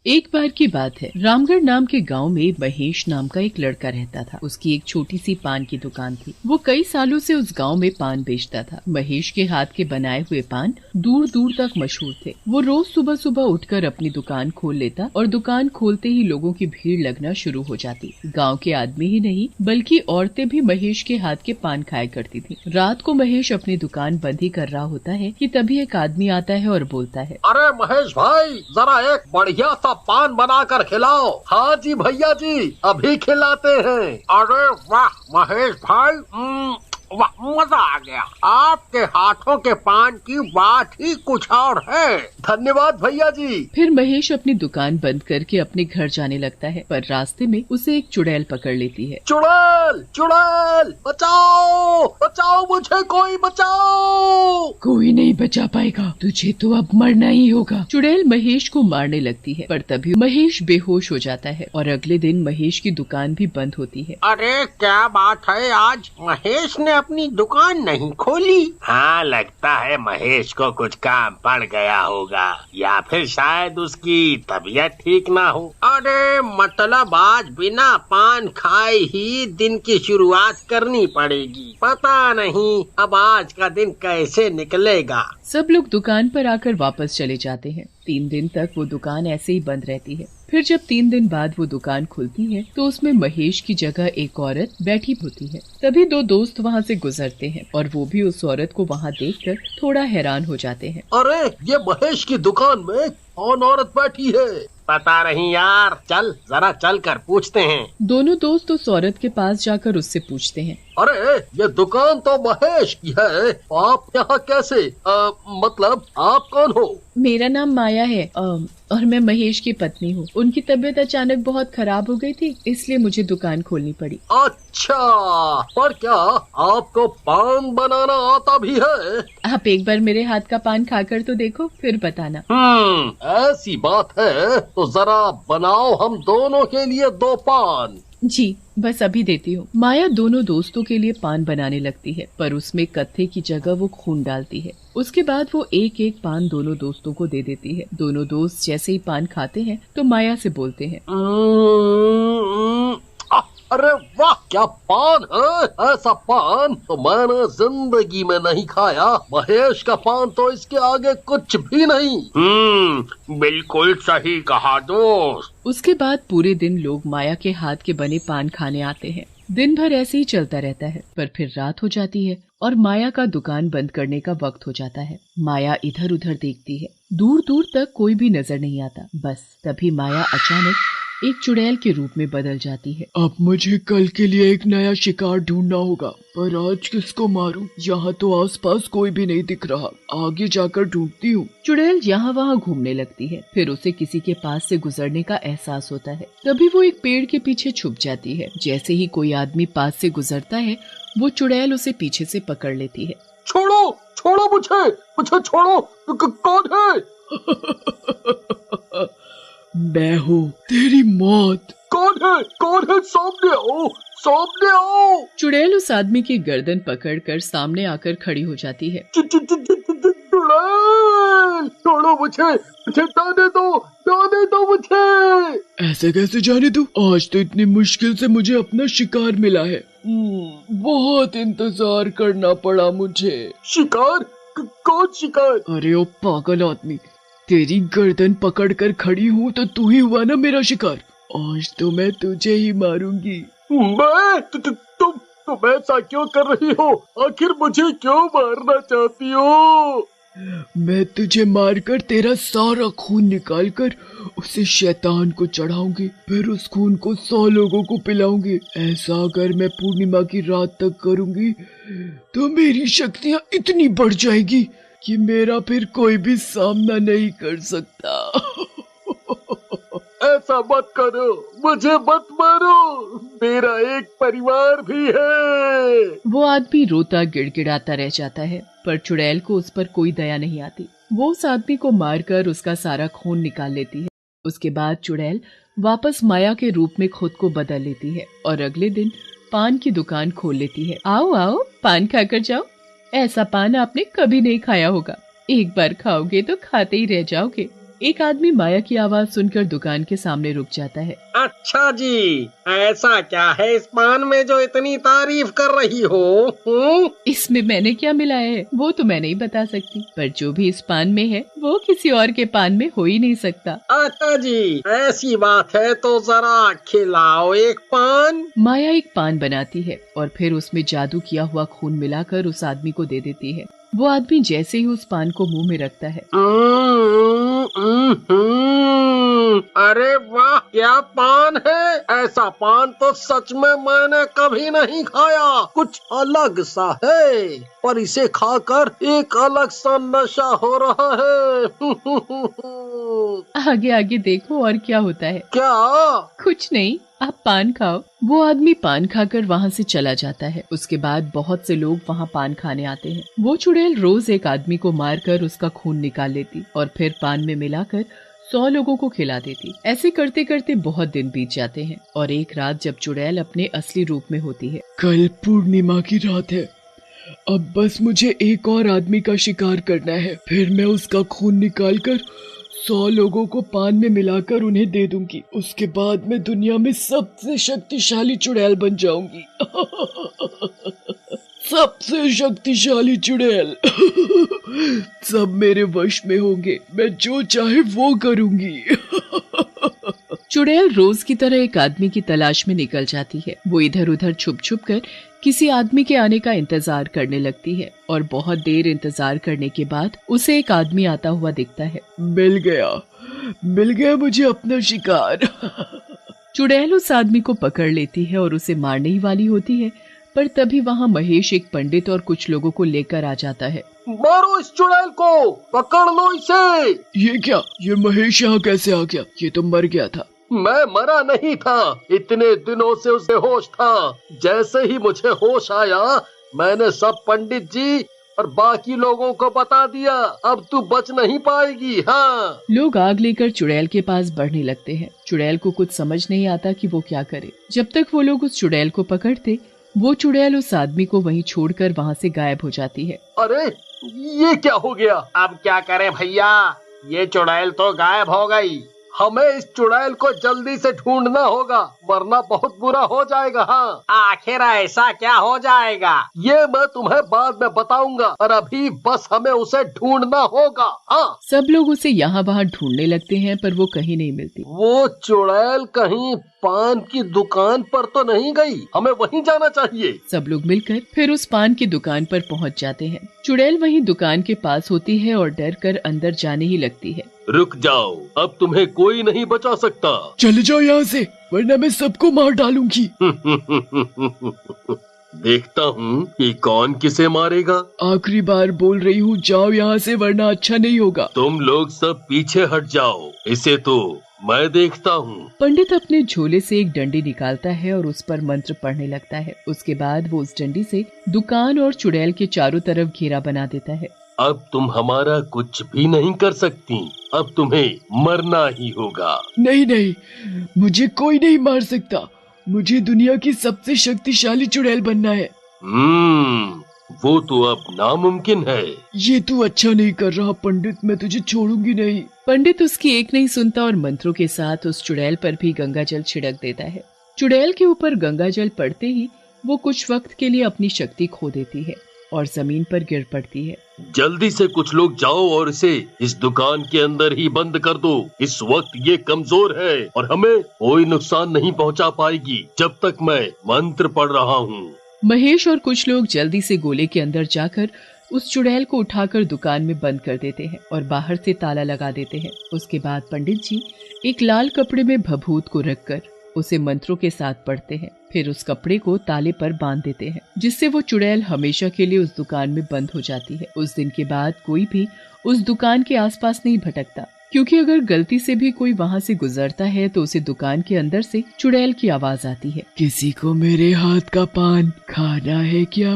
एक बार की बात है, रामगढ़ नाम के गांव में महेश नाम का एक लड़का रहता था। उसकी एक छोटी सी पान की दुकान थी। वो कई सालों से उस गांव में पान बेचता था। महेश के हाथ के बनाए हुए पान दूर दूर तक मशहूर थे। वो रोज सुबह सुबह उठकर अपनी दुकान खोल लेता और दुकान खोलते ही लोगों की भीड़ लगना शुरू हो जाती। गाँव के आदमी ही नहीं बल्कि औरतें भी महेश के हाथ के पान खाया करती थी। रात को महेश अपनी दुकान बंद ही कर रहा होता है कि तभी एक आदमी आता है और बोलता है, अरे महेश भाई, जरा एक बढ़िया सा पान बना कर खिलाओ। हाँ जी भैया जी, अभी खिलाते हैं। अरे वाह महेश भाई, वाह मजा आ गया। आपके हाथों के पान की बात ही कुछ और है। धन्यवाद भैया जी। फिर महेश अपनी दुकान बंद करके अपने घर जाने लगता है, पर रास्ते में उसे एक चुड़ैल पकड़ लेती है। चुड़ैल चुड़ैल, बचाओ बचाओ, मुझे कोई बचाओ। कोई नहीं बचा पाएगा, तुझे तो अब मरना ही होगा। चुड़ैल महेश को मारने लगती है, पर तभी महेश बेहोश हो जाता है और अगले दिन महेश की दुकान भी बंद होती है। अरे क्या बात है, आज महेश ने अपनी दुकान नहीं खोली। हाँ, लगता है महेश को कुछ काम पड़ गया होगा, या फिर शायद उसकी तबीयत ठीक ना हो। अरे मतलब आज बिना पान खाए ही दिन की शुरुआत करनी पड़ेगी। पता नहीं अब आज का दिन कैसे निकलेगा। सब लोग दुकान पर आकर वापस चले जाते हैं। 3 दिन तक वो दुकान ऐसे ही बंद रहती है। फिर जब 3 दिन बाद वो दुकान खुलती है तो उसमें महेश की जगह एक औरत बैठी होती है। तभी 2 दोस्त वहाँ से गुजरते हैं और वो भी उस औरत को वहाँ देखकर थोड़ा हैरान हो जाते हैं। अरे ये महेश की दुकान में कौन औरत बैठी है? पता नहीं यार, चल जरा चल कर पूछते हैं। दोनों दोस्त उस औरत के पास जाकर उससे पूछते हैं, अरे ये दुकान तो महेश की है, आप यहाँ कैसे? मतलब आप कौन हो? मेरा नाम माया है और मैं महेश की पत्नी हूँ। उनकी तबीयत अचानक बहुत खराब हो गई थी, इसलिए मुझे दुकान खोलनी पड़ी। अच्छा, पर क्या आपको पान बनाना आता भी है? आप एक बार मेरे हाथ का पान खाकर तो देखो, फिर बताना। ऐसी बात है तो जरा बनाओ हम दोनों के लिए 2 पान। जी बस अभी देती हूँ। माया दोनों दोस्तों के लिए पान बनाने लगती है, पर उसमें कत्थे की जगह वो खून डालती है। उसके बाद वो एक एक पान दोनों दोस्तों को दे देती है। दोनों दोस्त जैसे ही पान खाते हैं तो माया से बोलते हैं, अरे वाह, क्या पान है! ऐसा पान तो मैंने जिंदगी में नहीं खाया। महेश का पान तो इसके आगे कुछ भी नहीं। बिल्कुल सही कहा दोस्त। उसके बाद पूरे दिन लोग माया के हाथ के बने पान खाने आते हैं। दिन भर ऐसे ही चलता रहता है, पर फिर रात हो जाती है और माया का दुकान बंद करने का वक्त हो जाता है। माया इधर उधर देखती है, दूर दूर तक कोई भी नजर नहीं आता। बस तभी माया अचानक एक चुड़ैल के रूप में बदल जाती है। अब मुझे कल के लिए एक नया शिकार ढूंढना होगा, पर आज किसको मारूं? यहाँ तो आसपास कोई भी नहीं दिख रहा, आगे जाकर ढूंढती हूँ। चुड़ैल यहाँ वहाँ घूमने लगती है। फिर उसे किसी के पास से गुजरने का एहसास होता है। तभी वो एक पेड़ के पीछे छुप जाती है। जैसे ही कोई आदमी पास से गुजरता है, वो चुड़ैल उसे पीछे से पकड़ लेती है। छोड़ो छोड़ो, मुझे छोड़ो। कौन है? मैं हूँ तेरी मौत। कौन है? सामने आओ, सामने आओ। चुड़ैल उस आदमी की गर्दन पकड़कर सामने आकर खड़ी हो जाती है। चुड़ैल, छोड़ो मुझे जाने दो मुझे। ऐसे कैसे जाने दो? आज तो इतनी मुश्किल से मुझे अपना शिकार मिला है। बहुत इंतजार करना पड़ा मुझे। शिकार? कौन शिकार? अरे ओ पागल आदमी, तेरी गर्दन पकड़कर खड़ी हूँ तो तू ही हुआ ना मेरा शिकार। आज तो मैं तुझे ही मारूंगी। मैं? तुम ऐसा क्यों कर रही हो? आखिर मुझे क्यों मारना चाहती हो? मैं तुझे मारकर तेरा सारा खून निकालकर उसे शैतान को चढ़ाऊंगी, फिर उस खून को 100 लोगों को पिलाऊंगी। ऐसा अगर मैं पूर्णिमा की रात तक करूंगी तो मेरी शक्तियाँ इतनी बढ़ जाएगी कि मेरा फिर कोई भी सामना नहीं कर सकता। ऐसा मत करो, मुझे मत मारो, मेरा एक परिवार भी है। वो आदमी रोता गिड़गिड़ाता रह जाता है, पर चुड़ैल को उस पर कोई दया नहीं आती। वो उस आदमी को मारकर उसका सारा खून निकाल लेती है। उसके बाद चुड़ैल वापस माया के रूप में खुद को बदल लेती है और अगले दिन पान की दुकान खोल लेती है। आओ आओ, पान खाकर जाओ। ऐसा पान आपने कभी नहीं खाया होगा, एक बार खाओगे तो खाते ही रह जाओगे। एक आदमी माया की आवाज सुनकर दुकान के सामने रुक जाता है। अच्छा जी, ऐसा क्या है इस पान में जो इतनी तारीफ कर रही हो? इसमें मैंने क्या मिलाया है वो तो मैं नहीं बता सकती, पर जो भी इस पान में है वो किसी और के पान में हो ही नहीं सकता। अच्छा जी, ऐसी बात है तो जरा खिलाओ एक पान। माया एक पान बनाती है और फिर उसमें जादू किया हुआ खून मिलाकर उस आदमी को दे देती है। वो आदमी जैसे ही उस पान को मुंह में रखता है, अरे वाह, क्या पान है! ऐसा पान तो सच में मैंने कभी नहीं खाया। कुछ अलग सा है, पर इसे खाकर एक अलग सा नशा हो रहा है। आगे आगे देखो और क्या होता है। क्या? कुछ नहीं, आप पान खाओ। वो आदमी पान खाकर वहाँ से चला जाता है। उसके बाद बहुत से लोग वहाँ पान खाने आते हैं। वो चुड़ैल रोज एक आदमी को मारकर उसका खून निकाल लेती और फिर पान में मिलाकर 100 लोगों को खिला देती। ऐसे करते करते बहुत दिन बीत जाते हैं और एक रात जब चुड़ैल अपने असली रूप में होती है। कल पूर्णिमा की रात है। अब बस मुझे एक और आदमी का शिकार करना है, फिर मैं उसका खून निकालकर 100 लोगों को पान में मिलाकर उन्हें दे दूंगी। उसके बाद मैं दुनिया में सबसे शक्तिशाली चुड़ैल बन जाऊंगी। सबसे शक्तिशाली चुड़ैल। सब मेरे वश में होंगे, मैं जो चाहे वो करूंगी। चुड़ैल रोज की तरह एक आदमी की तलाश में निकल जाती है। वो इधर उधर छुप छुप कर किसी आदमी के आने का इंतजार करने लगती है और बहुत देर इंतजार करने के बाद उसे एक आदमी आता हुआ दिखता है। मिल गया मुझे अपना शिकार। चुड़ैल उस आदमी को पकड़ लेती है और उसे मारने ही वाली होती है, पर तभी वहाँ महेश एक पंडित और कुछ लोगों को लेकर आ जाता है। मारो इस चुड़ैल को, पकड़ लो इसे। ये क्या? ये महेश यहाँ कैसे आ गया? ये तो मर गया था। मैं मरा नहीं था, इतने दिनों से उसे होश था। जैसे ही मुझे होश आया मैंने सब पंडित जी और बाकी लोगों को बता दिया। अब तू बच नहीं पाएगी। हाँ। लोग आग लेकर चुड़ैल के पास बढ़ने लगते हैं। चुड़ैल को कुछ समझ नहीं आता कि वो क्या करे। जब तक वो लोग उस चुड़ैल को पकड़ते, वो चुड़ैल उस आदमी को वहीं छोड़कर वहाँ से गायब हो जाती है। अरे ये क्या हो गया? अब क्या करें भैया, ये चुड़ैल तो गायब हो गई। हमें इस चुड़ैल को जल्दी से ढूंढना होगा, वरना बहुत बुरा हो जाएगा। हाँ। आखिर ऐसा क्या हो जाएगा? ये मैं तुम्हें बाद में बताऊंगा, और अभी बस हमें उसे ढूंढना होगा। हाँ। सब लोग उसे यहाँ वहाँ ढूंढने लगते हैं, पर वो कहीं नहीं मिलती। वो चुड़ैल कहीं पान की दुकान पर तो नहीं गई? हमें वहीं जाना चाहिए। सब लोग मिलकर फिर उस पान की दुकान पर पहुँच जाते हैं। चुड़ैल वहीं दुकान के पास होती है और डर कर अंदर जाने ही लगती है। रुक जाओ, अब तुम्हें कोई नहीं बचा सकता। चले जाओ यहाँ से, वरना मैं सबको मार डालूंगी। देखता हूँ कि कौन किसे मारेगा। आखिरी बार बोल रही हूँ, जाओ यहाँ से, वरना अच्छा नहीं होगा। तुम लोग सब पीछे हट जाओ, इसे तो मैं देखता हूँ। पंडित अपने झोले से एक डंडी निकालता है और उस पर मंत्र पढ़ने लगता है। उसके बाद वो उस डंडी से दुकान और चुड़ैल के चारों तरफ घेरा बना देता है। अब तुम हमारा कुछ भी नहीं कर सकती, अब तुम्हें मरना ही होगा। नहीं, मुझे कोई नहीं मार सकता। मुझे दुनिया की सबसे शक्तिशाली चुड़ैल बनना है। वो तो अब नामुमकिन है। ये तू अच्छा नहीं कर रहा पंडित, मैं तुझे छोड़ूंगी नहीं। पंडित उसकी एक नहीं सुनता और मंत्रों के साथ उस चुड़ैल पर भी गंगा जल छिड़क देता है। चुड़ैल के ऊपर गंगा जल पड़ते ही वो कुछ वक्त के लिए अपनी शक्ति खो देती है और जमीन पर गिर पड़ती है। जल्दी से कुछ लोग जाओ और इसे इस दुकान के अंदर ही बंद कर दो। इस वक्त ये कमजोर है और हमें कोई नुकसान नहीं पहुंचा पाएगी जब तक मैं मंत्र पढ़ रहा हूँ। महेश और कुछ लोग जल्दी से गोले के अंदर जाकर उस चुड़ैल को उठाकर दुकान में बंद कर देते हैं और बाहर से ताला लगा देते हैं। उसके बाद पंडित जी एक लाल कपड़े में भभूत को रखकर उसे मंत्रों के साथ पढ़ते हैं। फिर उस कपड़े को ताले पर बांध देते हैं, जिससे वो चुड़ैल हमेशा के लिए उस दुकान में बंद हो जाती है। उस दिन के बाद कोई भी उस दुकान के आसपास नहीं भटकता, क्योंकि अगर गलती से भी कोई वहाँ से गुजरता है तो उसे दुकान के अंदर से चुड़ैल की आवाज आती है। किसी को मेरे हाथ का पान खाना है क्या?